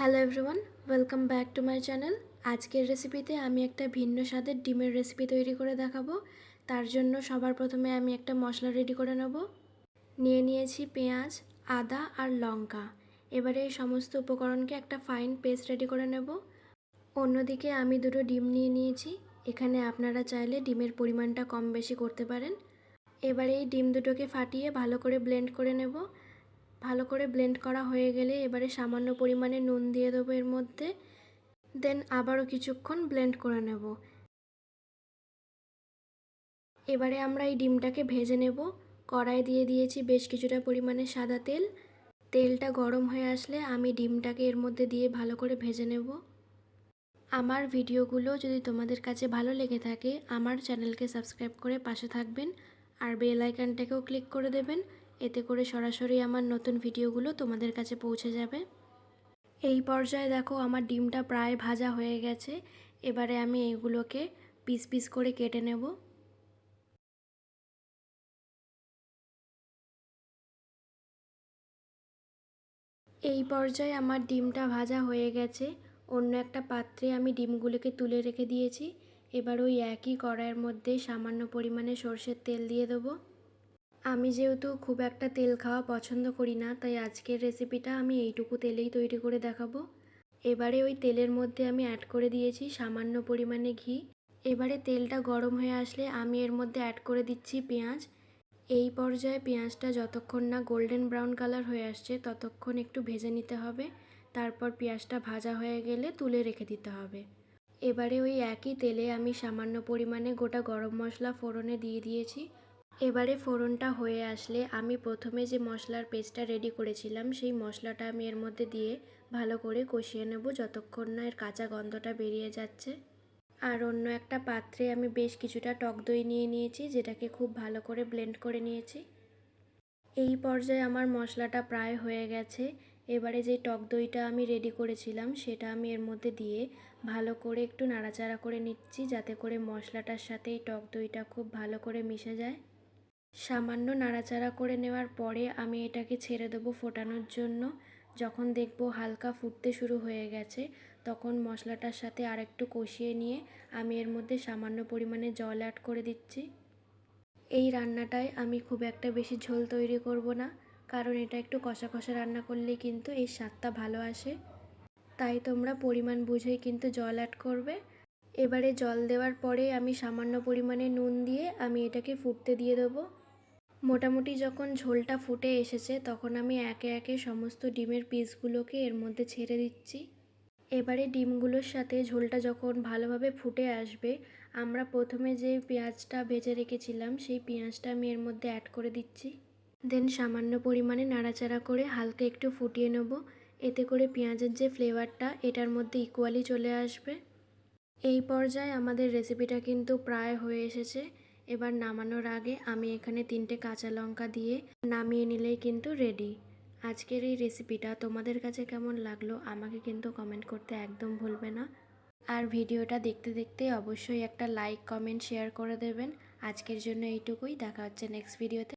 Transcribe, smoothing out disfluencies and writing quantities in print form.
Hello everyone, welcome back to my channel. আজকের রেসিপিতে আমি একটা ভিন্ন স্বাদের ডিমের রেসিপি তৈরি করে দেখাবো। তার জন্য সবার প্রথমে আমি একটা মশলা রেডি করে নেব। নিয়ে নিয়েছি পেঁয়াজ, আদা আর লঙ্কা। এবারে এই সমস্ত উপকরণকে একটা ফাইন পেস্ট রেডি করে নেব। অন্যদিকে আমি দুটো ডিম নিয়ে নিয়েছি। এখানে আপনারা চাইলে ডিমের পরিমাণটা কম বেশি করতে পারেন। এবারে এই ডিম দুটোকে ফাটিয়ে ভালো করে ব্লেন্ড করে নেব। ভালো করে ব্লেন্ড করা হয়ে গেলে এবারে সামান্য পরিমাণে নুন দিয়ে দেবো এর মধ্যে। দেন আবারও কিছুক্ষণ ব্লেন্ড করে নেব। এবারে আমরা এই ডিমটাকে ভেজে নেব। কড়াই দিয়ে দিয়েছি বেশ কিছুটা পরিমাণে সাদা তেল। তেলটা গরম হয়ে আসলে আমি ডিমটাকে এর মধ্যে দিয়ে ভালো করে ভেজে নেব। আমার ভিডিওগুলো যদি তোমাদের কাছে ভালো লেগে থাকে আমার চ্যানেলকে সাবস্ক্রাইব করে পাশে থাকবেন আর বেল আইকনটাকেও ক্লিক করে দেবেন। এতে করে সরাসরি আমার নতুন ভিডিওগুলো তোমাদের কাছে পৌঁছে যাবে। এই পর্যায়ে দেখো আমার ডিমটা প্রায় ভাজা হয়ে গেছে। এবারে আমি এগুলোকে পিস পিস করে কেটে নেব। এই পর্যায়ে আমার ডিমটা ভাজা হয়ে গেছে। অন্য একটা পাত্রে আমি ডিমগুলোকে তুলে রেখে দিয়েছি। এবার ওই একই কড়াইয়ের মধ্যে সামান্য পরিমাণে সরষের তেল দিয়ে দেবো। আমি যেহেতু খুব একটা তেল খাওয়া পছন্দ করি না, তাই আজকের রেসিপিটা আমি এইটুকু তেলেই তৈরি করে দেখাবো। এবারে ওই তেলের মধ্যে আমি অ্যাড করে দিয়েছি সামান্য পরিমাণে ঘি। এবারে তেলটা গরম হয়ে আসলে আমি এর মধ্যে অ্যাড করে দিচ্ছি পেঁয়াজ। এই পর্যায়ে পেঁয়াজটা যতক্ষণ না গোল্ডেন ব্রাউন কালার হয়ে আসছে ততক্ষণ একটু ভেজে নিতে হবে। তারপর পেঁয়াজটা ভাজা হয়ে গেলে তুলে রেখে দিতে হবে। এবারে ওই একই তেলে আমি সামান্য পরিমাণে গোটা গরম মশলা ফোড়নে দিয়ে দিয়েছি। এবারে ফোড়নটা হয়ে আসলে আমি প্রথমে যে মশলার পেস্টটা রেডি করেছিলাম সেই মশলাটা আমি এর মধ্যে দিয়ে ভালো করে কষিয়ে নেব যতক্ষণ না এর কাঁচা গন্ধটা বেরিয়ে যাচ্ছে। আর অন্য একটা পাত্রে আমি বেশ কিছুটা টক দই নিয়ে নিয়েছি, যেটাকে খুব ভালো করে ব্লেন্ড করে নিয়েছি। এই পর্যায়ে আমার মশলাটা প্রায় হয়ে গেছে। এবারে যে টক দইটা আমি রেডি করেছিলাম সেটা আমি এর মধ্যে দিয়ে ভালো করে একটু নাড়াচাড়া করে নিচ্ছি, যাতে করে মশলাটার সাথে এই টক দইটা খুব ভালো করে মিশে যায়। সামান্য নাড়াচাড়া করে নেওয়ার পরে আমি এটাকে ছেড়ে দেবো ফোটানোর জন্য। যখন দেখব হালকা ফুটতে শুরু হয়ে গেছে তখন মশলাটার সাথে আরেকটু কষিয়ে নিয়ে আমি এর মধ্যে সামান্য পরিমাণে জল অ্যাড করে দিচ্ছি। এই রান্নাটায় আমি খুব একটা বেশি ঝোল তৈরি করব না, কারণ এটা একটু কষা কষা রান্না করলে কিন্তু এর স্বাদটা ভালো আসে। তাই তোমরা পরিমাণ বুঝেই কিন্তু জল অ্যাড করবে। এবারে জল দেওয়ার পরে আমি সামান্য পরিমাণে নুন দিয়ে আমি এটাকে ফুটতে দিয়ে দেবো। মোটামুটি যখন ঝোলটা ফুটে এসেছে তখন আমি একে একে সমস্ত ডিমের পিসগুলোকে এর মধ্যে ছেড়ে দিচ্ছি। এবারে ডিমগুলোর সাথে ঝোলটা যখন ভালোভাবে ফুটে আসবে আমরা প্রথমে যে পেঁয়াজটা ভেজে রেখেছিলাম সেই পেঁয়াজটা আমি এর মধ্যে অ্যাড করে দিচ্ছি। দেন সামান্য পরিমাণে নাড়াচাড়া করে হালকা একটু ফুটিয়ে নেব। এতে করে পেঁয়াজের যে ফ্লেভারটা এটার মধ্যে ইকুয়ালি চলে আসবে। এই পর্যায়ে আমাদের রেসিপিটা কিন্তু প্রায় হয়ে এসেছে। এবার নামানোর আগে আমি এখানে 3টে কাঁচা লঙ্কা দিয়ে নামিয়ে নিলেই কিন্তু রেডি। আজকের এই রেসিপিটা তোমাদের কাছে কেমন লাগলো আমাকে কিন্তু কমেন্ট করতে একদম ভুলবে না। আর ভিডিওটা দেখতে দেখতে অবশ্যই একটা লাইক, কমেন্ট, শেয়ার করে দেবেন। আজকের জন্য এইটুকুই। দেখা হচ্ছে নেক্সট ভিডিওতে।